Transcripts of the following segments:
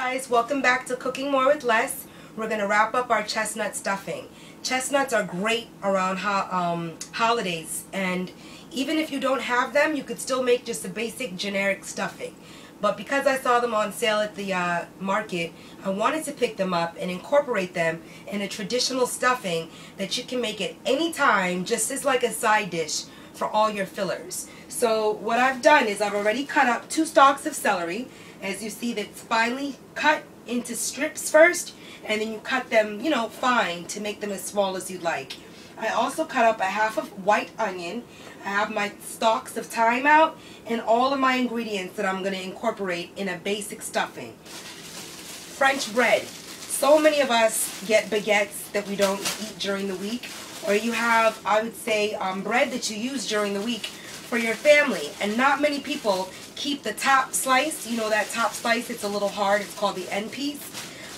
Guys, welcome back to Cooking More with Less. We're going to wrap up our chestnut stuffing. Chestnuts are great around holidays, and even if you don't have them, you could still make just a basic generic stuffing. But because I saw them on sale at the market, I wanted to pick them up and incorporate them in a traditional stuffing that you can make at any time, just as like a side dish for all your fillers. So what I've done is I've already cut up 2 stalks of celery. As you see, that's finely cut into strips first, and then you cut them, fine to make them as small as you'd like. I also cut up a half of white onion. I have my stalks of thyme out and all of my ingredients that I'm going to incorporate in a basic stuffing. French bread. So many of us get baguettes that we don't eat during the week, or you have, I would say, bread that you use during the week for your family, and not many people keep the top slice. You know that top slice, it's a little hard, it's called the end piece.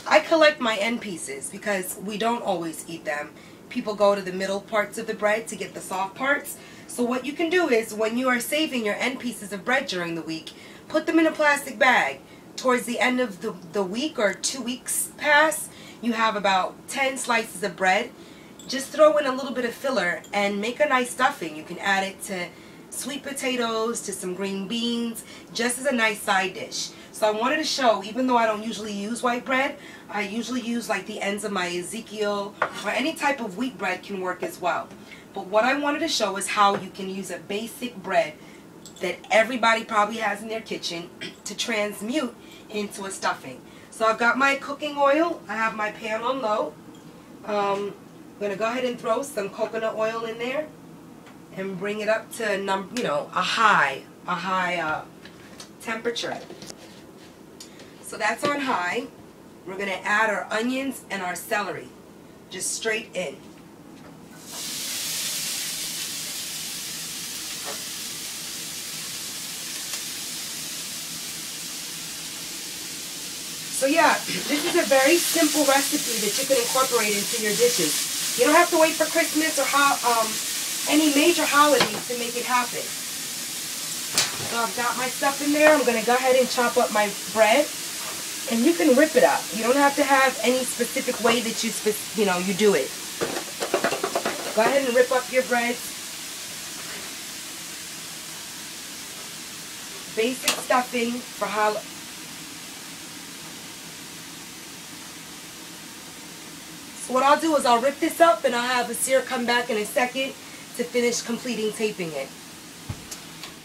I collect my end pieces because we don't always eat them. People go to the middle parts of the bread to get the soft parts. So what you can do is, when you are saving your end pieces of bread during the week, put them in a plastic bag. Towards the end of the week, or 2 weeks pass, you have about 10 slices of bread. Just throw in a little bit of filler and make a nice stuffing. You can add it to sweet potatoes, to some green beans, just as a nice side dish. So I wanted to show, even though I don't usually use white bread, I usually use like the ends of my Ezekiel, or any type of wheat bread can work as well. But what I wanted to show is how you can use a basic bread that everybody probably has in their kitchen to transmute into a stuffing. So I've got my cooking oil. I have my pan on low. I'm going to go ahead and throw some coconut oil in there and bring it up to a high temperature. So that's on high. We're going to add our onions and our celery just straight in. So yeah, this is a very simple recipe that you can incorporate into your dishes. You don't have to wait for Christmas or any major holidays to make it happen. So I've got my stuff in there. I'm going to go ahead and chop up my bread, and you can rip it up. You don't have to have any specific way that you do it. Go ahead and rip up your bread. Basic stuffing for holidays. So what I'll do is I'll rip this up, and I'll have Aseer come back in a second to finish completing taping it.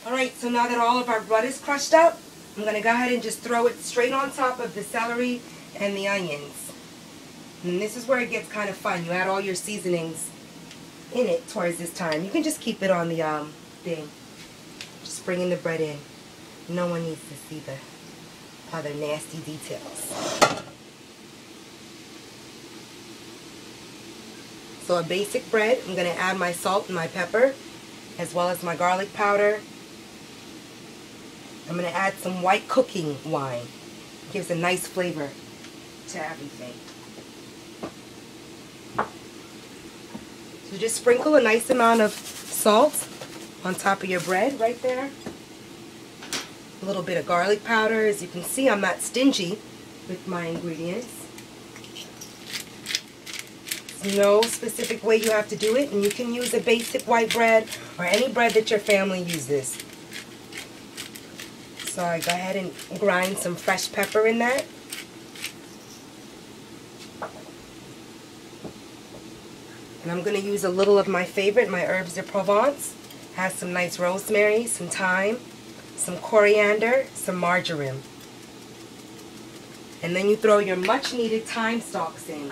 Alright, so now that all of our bread is crushed up, I'm going to go ahead and just throw it straight on top of the celery and the onions. And this is where it gets kind of fun. You add all your seasonings in it towards this time. You can just keep it on the thing. Just bringing the bread in. No one needs to see the other nasty details. So a basic bread, I'm going to add my salt and my pepper, as well as my garlic powder. I'm going to add some white cooking wine. It gives a nice flavor to everything. So just sprinkle a nice amount of salt on top of your bread right there. A little bit of garlic powder. As you can see, I'm not stingy with my ingredients. No specific way you have to do it, and you can use a basic white bread or any bread that your family uses. So I go ahead and grind some fresh pepper in that. And I'm going to use a little of my favorite, my herbs de Provence. Has some nice rosemary, some thyme, some coriander, some marjoram. And then you throw your much needed thyme stalks in.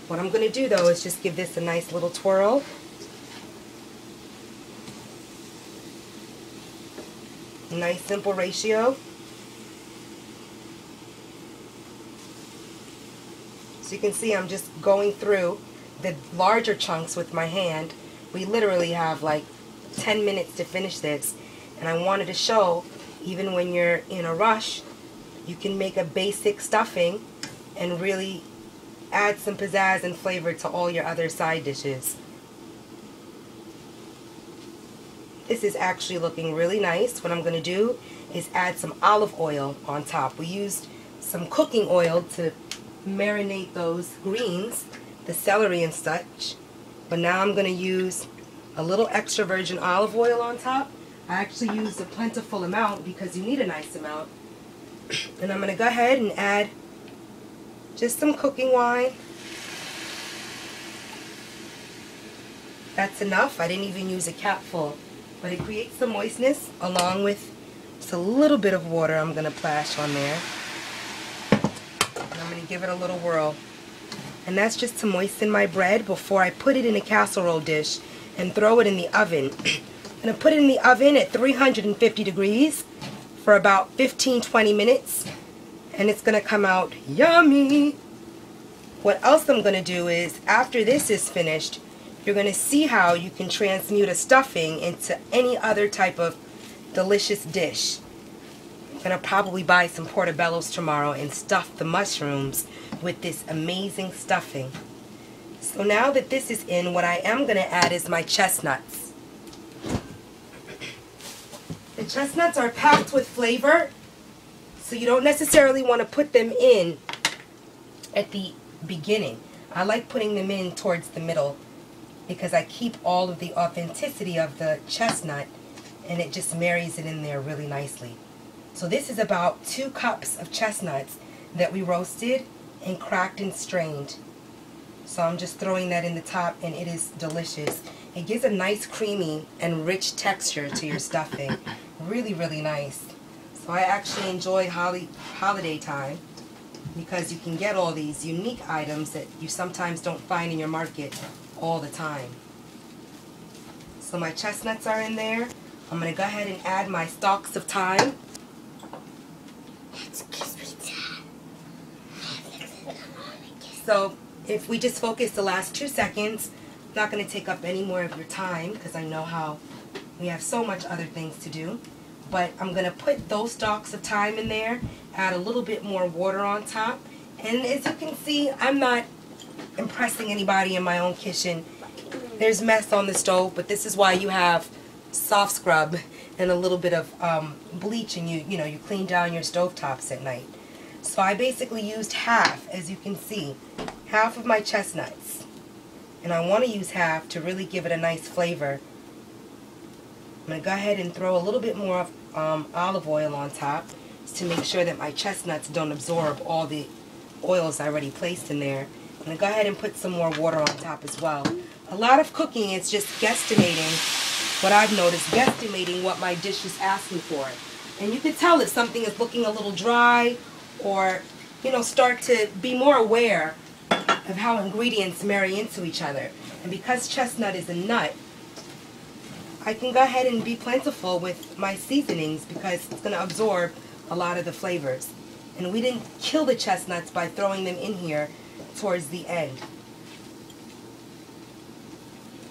What I'm going to do, though, is just give this a nice little twirl. Nice simple ratio. So you can see I'm just going through the larger chunks with my hand. We literally have like 10 minutes to finish this. And I wanted to show, even when you're in a rush, you can make a basic stuffing and really add some pizzazz and flavor to all your other side dishes. This is actually looking really nice. What I'm going to do is add some olive oil on top. We used some cooking oil to marinate those greens, the celery and such. But now I'm going to use a little extra virgin olive oil on top. I actually used a plentiful amount because you need a nice amount. And I'm going to go ahead and add just some cooking wine. That's enough. I didn't even use a capful. But it creates some moistness along with just a little bit of water I'm going to plash on there. And I'm going to give it a little whirl. And that's just to moisten my bread before I put it in a casserole dish and throw it in the oven. I'm going to put it in the oven at 350 degrees for about 15-20 minutes. And it's going to come out yummy. What else I'm going to do is, after this is finished, you're going to see how you can transmute a stuffing into any other type of delicious dish. I'm going to probably buy some portobellos tomorrow and stuff the mushrooms with this amazing stuffing. So now that this is in, what I am going to add is my chestnuts. The chestnuts are packed with flavor, so you don't necessarily want to put them in at the beginning. I like putting them in towards the middle because I keep all of the authenticity of the chestnut and it just marries it in there really nicely. So this is about 2 cups of chestnuts that we roasted and cracked and strained. So I'm just throwing that in the top and it is delicious. It gives a nice creamy and rich texture to your stuffing. Really, really nice. So I actually enjoy holiday time because you can get all these unique items that you sometimes don't find in your market all the time. So my chestnuts are in there. I'm going to go ahead and add my stalks of thyme. So if we just focus the last 2 seconds, I'm not going to take up any more of your time because I know how we have so much other things to do. But I'm going to put those stalks of thyme in there, add a little bit more water on top. And as you can see, I'm not impressing anybody in my own kitchen. There's mess on the stove, but this is why you have soft scrub and a little bit of bleach, and you clean down your stovetops at night. So I basically used half, as you can see, half of my chestnuts. And I want to use half to really give it a nice flavor. I'm going to go ahead and throw a little bit more of olive oil on top to make sure that my chestnuts don't absorb all the oils I already placed in there. I'm going to go ahead and put some more water on top as well. A lot of cooking is just guesstimating, what I've noticed, guesstimating what my dish is asking for. And you can tell if something is looking a little dry, or start to be more aware of how ingredients marry into each other. And because chestnut is a nut, I can go ahead and be plentiful with my seasonings because it's going to absorb a lot of the flavors. And we didn't kill the chestnuts by throwing them in here towards the end.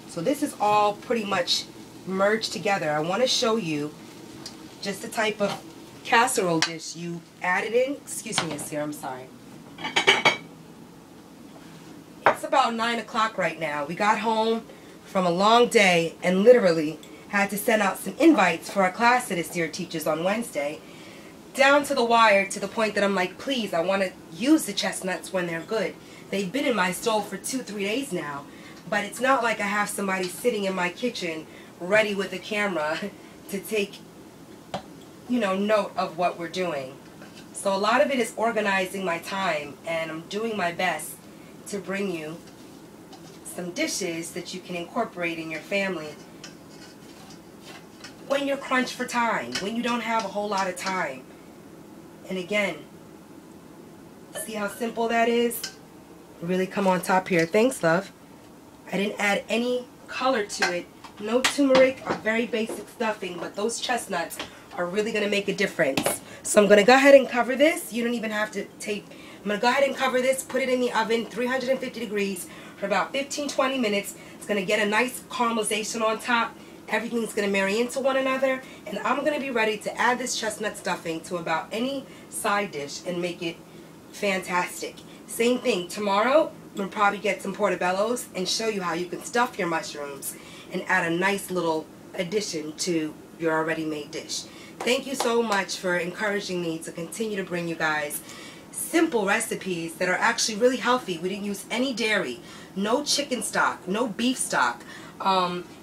So this is all pretty much merged together. I want to show you just the type of casserole dish you added in. Excuse me, Aseer, I'm sorry. It's about 9 o'clock right now. We got home from a long day and literally had to send out some invites for a class that Aseer teaches on Wednesday, down to the wire, to the point that I'm like, please, I want to use the chestnuts when they're good. They've been in my stove for 2-3 days now, but it's not like I have somebody sitting in my kitchen ready with a camera to take note of what we're doing. So a lot of it is organizing my time, and I'm doing my best to bring you some dishes that you can incorporate in your family when you're crunched for time, when you don't have a whole lot of time. And again, see how simple that is? Really come on top here. Thanks, love. I didn't add any color to it. No turmeric, or very basic stuffing, but those chestnuts are really going to make a difference. So I'm going to go ahead and cover this. You don't even have to tape. I'm going to go ahead and cover this, put it in the oven, 350 degrees for about 15-20 minutes. It's going to get a nice caramelization on top. Everything's going to marry into one another, and I'm going to be ready to add this chestnut stuffing to about any side dish and make it fantastic. Same thing, tomorrow we'll probably get some portobellos and show you how you can stuff your mushrooms and add a nice little addition to your already made dish. Thank you so much for encouraging me to continue to bring you guys simple recipes that are actually really healthy. We didn't use any dairy, no chicken stock, no beef stock.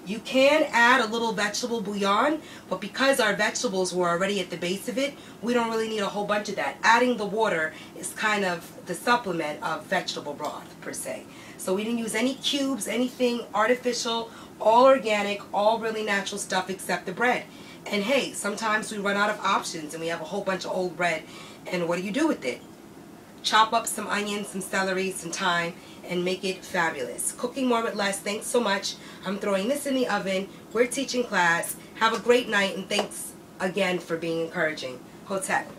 You can add a little vegetable bouillon, but because our vegetables were already at the base of it, we don't really need a whole bunch of that. Adding the water is kind of the supplement of vegetable broth, per se. So we didn't use any cubes, anything artificial, all organic, all really natural stuff except the bread. And hey, sometimes we run out of options and we have a whole bunch of old bread, and what do you do with it? Chop up some onions, some celery, some thyme, and make it fabulous. Cooking more with less. Thanks so much. I'm throwing this in the oven. We're teaching class. Have a great night, and thanks again for being encouraging. Hotep.